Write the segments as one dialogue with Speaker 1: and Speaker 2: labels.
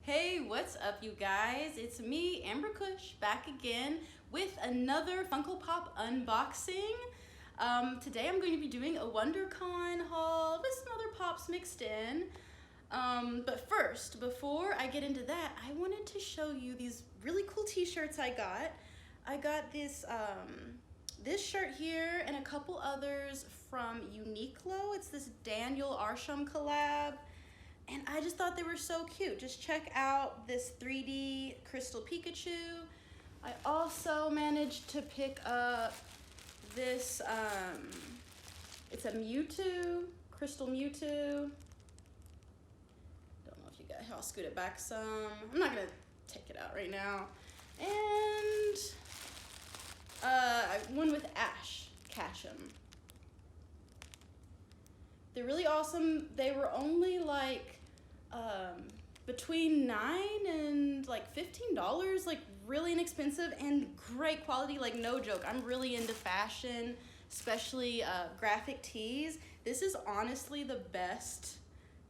Speaker 1: Hey, what's up you guys? It's me, Amber Kush, back again with another Funko Pop unboxing. Today I'm going to be doing a Wondercon haul with some other pops mixed in. But first, before I get into that, I wanted to show you these really cool t-shirts I got. I got this shirt here and a couple others from Uniqlo. It's this Daniel Arsham collab. And I just thought they were so cute. Just check out this 3D crystal Pikachu. I also managed to pick up this, it's a Mewtwo, crystal Mewtwo. Don't know if you guys, I'll scoot it back some. I'm not gonna take it out right now. And one with Ash Ketchum. They're really awesome. They were only like between $9 and like $15, like really inexpensive and great quality, like no joke. I'm really into fashion, especially graphic tees. This is honestly the best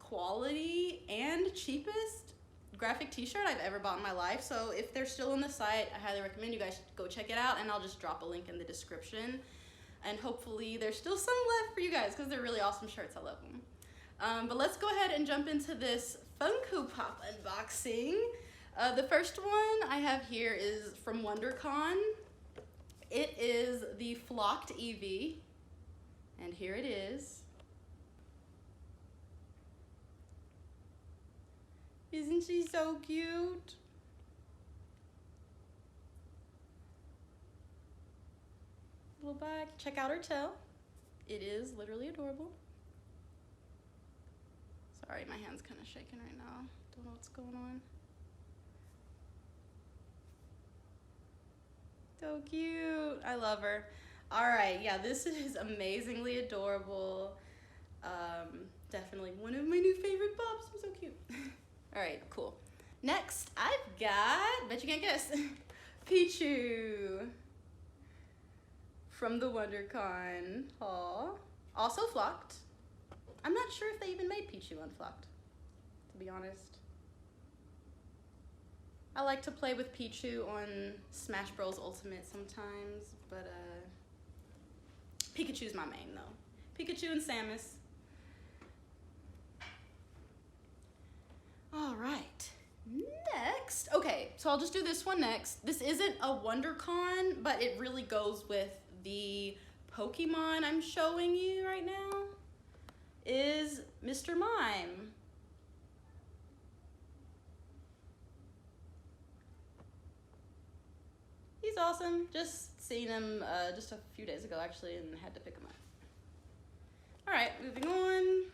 Speaker 1: quality and cheapest graphic t-shirt I've ever bought in my life. So if they're still on the site, I highly recommend you guys go check it out, and I'll just drop a link in the description. And hopefully there's still some left for you guys because they're really awesome shirts. I love them. But let's go ahead and jump into this Funko Pop unboxing. The first one I have here is from Wondercon. It is the flocked Eevee, and here it is. Isn't she so cute? Little bag. Check out her tail. It is literally adorable. Sorry, my hand's kind of shaking right now. Don't know what's going on. So cute. I love her. All right, yeah, this is amazingly adorable. Definitely one of my new favorite pops. I'm so cute. All right, cool. Next, I've got, bet you can't guess, Pikachu from the Wondercon haul. Also flocked. I'm not sure if they even made Pikachu unflocked, to be honest. I like to play with Pikachu on Smash Bros. Ultimate sometimes, but Pikachu's my main though. Pikachu and Samus. All right, next. Okay, so I'll just do this one next. This isn't a Wondercon, but it really goes with the Pokemon I'm showing you right now. Is Mr. Mime. He's awesome. Just seen him just a few days ago actually, and had to pick him up. All right, moving on.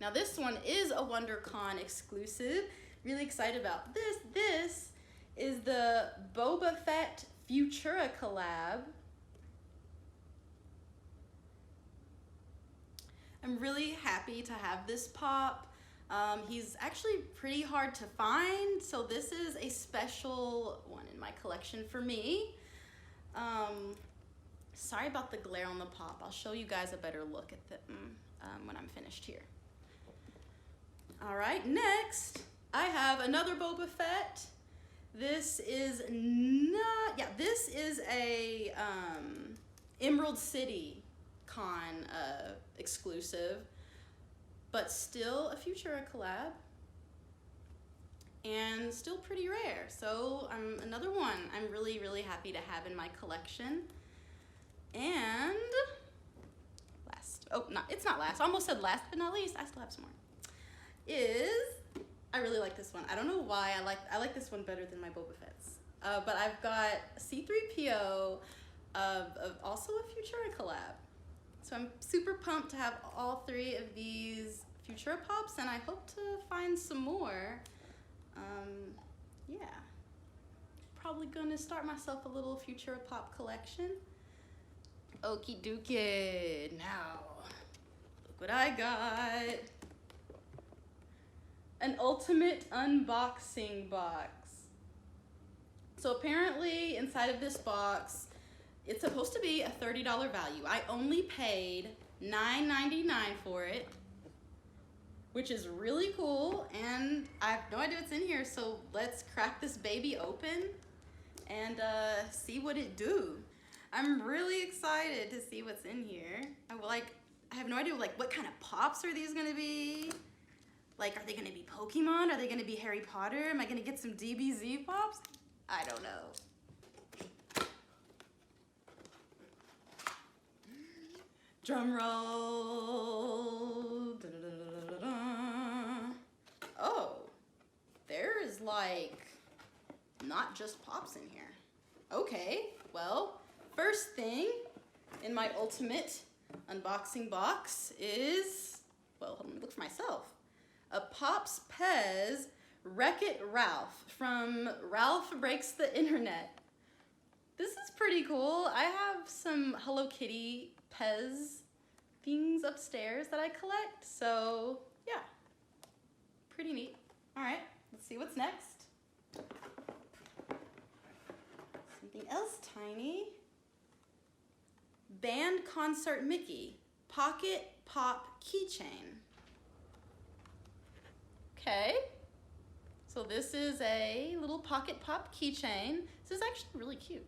Speaker 1: Now this one is a Wondercon exclusive. Really excited about this. This is the Boba Fett Futura collab. I'm really happy to have this pop. He's actually pretty hard to find, so this is a special one in my collection for me. Sorry about the glare on the pop. I'll show you guys a better look at them when I'm finished here. All right, next I have another Boba Fett. This is not, yeah, this is a Emerald City Con exclusive, but still a Futura collab and still pretty rare. So another one I'm really, really happy to have in my collection. And last, oh, no, it's not last. I almost said last but not least. I still have some more. I really like this one. I don't know why I like this one better than my Boba Fett's. But I've got C-3PO of also a Futura collab. So I'm super pumped to have all three of these Futura pops, and I hope to find some more. Yeah, probably gonna start myself a little Futura pop collection. Okie dokie, now look what I got. An ultimate unboxing box. So apparently inside of this box, it's supposed to be a $30 value. I only paid $9.99 for it, which is really cool, and I no idea what's in here, so let's crack this baby open and see what it do. I'm really excited to see what's in here. I have no idea like what kind of pops are these gonna be? Like, are they gonna be Pokemon? Are they gonna be Harry Potter? Am I gonna get some DBZ pops? I don't know. Drum roll. Da, da, da, da, da, da. Oh, there is like not just pops in here. Okay, well, first thing in my ultimate unboxing box is, well, let me look for myself. A Pops Pez Wreck-It Ralph from Ralph Breaks the Internet. This is pretty cool. I have some Hello Kitty Pez things upstairs that I collect, so yeah, pretty neat. All right, let's see what's next. Something else tiny. Band Concert Mickey Pocket Pop Keychain. Okay, so this is a little Pocket Pop keychain. This is actually really cute.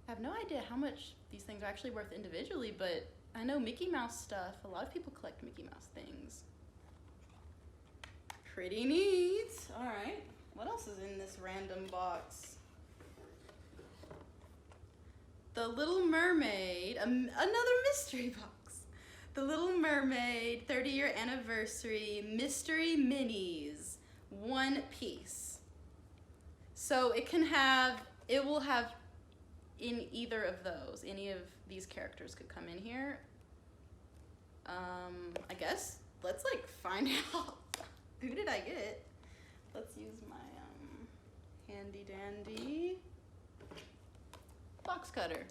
Speaker 1: I have no idea how much these things are actually worth individually, but I know Mickey Mouse stuff. A lot of people collect Mickey Mouse things. Pretty neat. All right, what else is in this random box? The Little Mermaid, another mystery box. The Little Mermaid 30-year anniversary mystery minis, one piece. So it will have in either of those, any of these characters could come in here. I guess let's like find out. Who did I get? Let's use my handy dandy box cutter.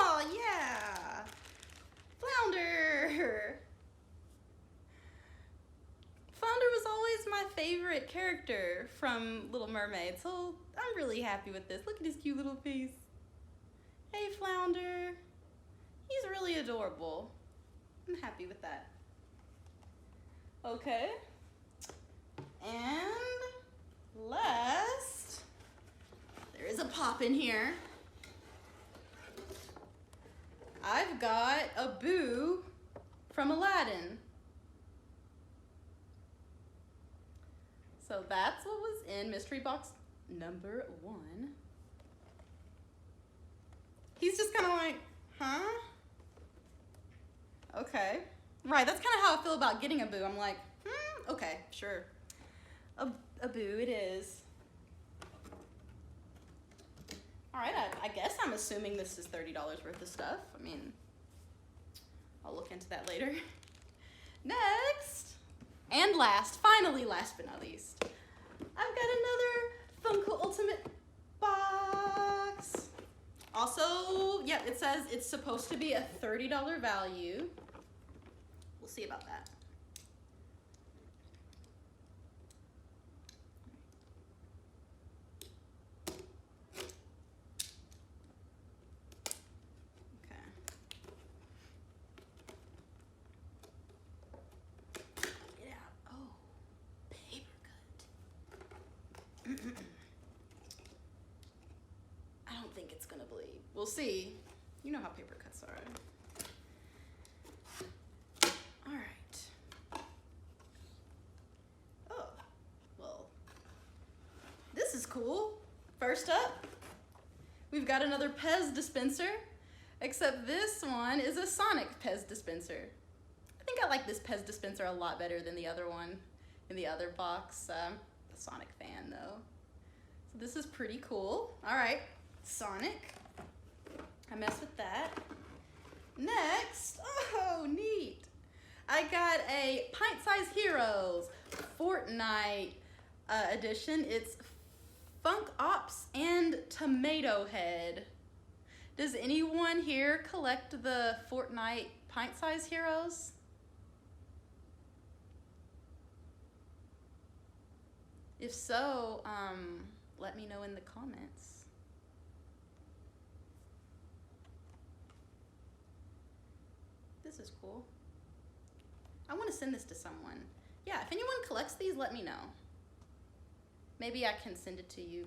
Speaker 1: Oh yeah, Flounder. Flounder was always my favorite character from Little Mermaid, so I'm really happy with this. Look at his cute little face. Hey Flounder, he's really adorable. I'm happy with that. Okay, and last, there is a pop in here. I've got a Boo from Aladdin. So that's what was in mystery box number 1. He's just kind of like, huh? Okay. Right, that's kind of how I feel about getting a Boo. I'm like, okay, sure. A Boo it is. All right, I guess I'm assuming this is $30 worth of stuff. I mean, I'll look into that later. Next, and last, finally last but not least, I've got another Funko Ultimate box. Also, yeah, it says it's supposed to be a $30 value. We'll see about that. I don't think it's gonna bleed. We'll see. You know how paper cuts are. All right. Oh, well, this is cool. First up, we've got another Pez dispenser, except this one is a Sonic Pez dispenser. I think I like this Pez dispenser a lot better than the other one in the other box. I'm a Sonic fan though. So this is pretty cool. All right, Sonic. I mess with that. Next, oh, neat. I got a Pint Size Heroes 4 Fortnite edition. It's Funko Ops and Tomato Head. Does anyone here collect the Fortnite pint-size heroes? If so, let me know in the comments. This is cool. I want to send this to someone. Yeah, if anyone collects these, let me know. Maybe I can send it to you.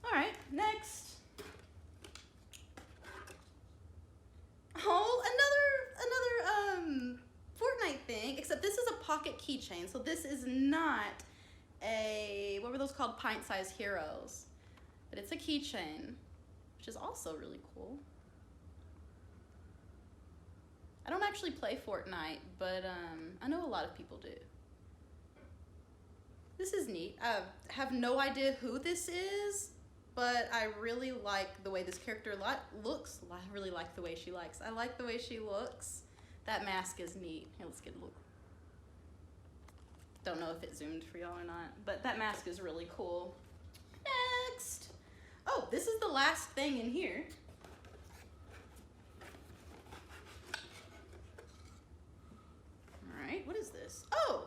Speaker 1: All right, next. Oh, another Fortnite thing, except this is a pocket keychain. So this is not a, what were those called? Pint-sized heroes. But it's a keychain, which is also really cool. I don't actually play Fortnite, but I know a lot of people do. This is neat. I have no idea who this is, but I really like the way this character looks. I really like the way she likes. I like the way she looks. That mask is neat. Here, let's get a look. Don't know if it zoomed for y'all or not, but that mask is really cool. Next. Oh, this is the last thing in here. All right, what is this? Oh,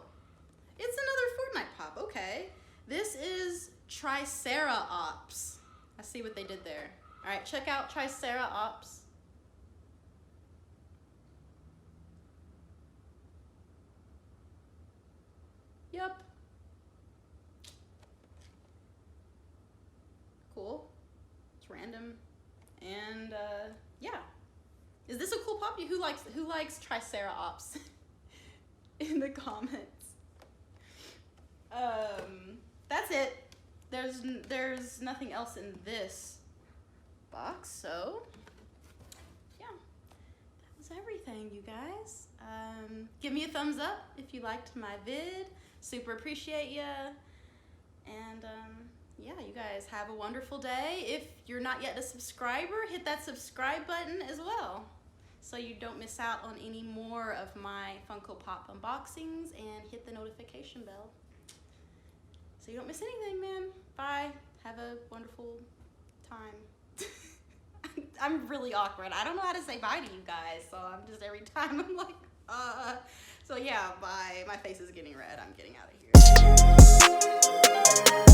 Speaker 1: it's another Fortnite pop. Okay. This is Triceratops. I see what they did there. All right, check out Triceratops. Yep. Cool. It's random. And yeah. Is this a cool pop? Who likes Triceratops? In the comments. That's it. There's nothing else in this box, so yeah, that was everything, you guys. Give me a thumbs up if you liked my vid. Super appreciate ya. And yeah, you guys have a wonderful day. If you're not yet a subscriber, hit that subscribe button as well, so you don't miss out on any more of my Funko Pop unboxings, and hit the notification bell so you don't miss anything, man. Bye. Have a wonderful time. I'm really awkward. I don't know how to say bye to you guys, so I'm just, every time I'm like, So yeah, bye. My face is getting red. I'm getting out of here.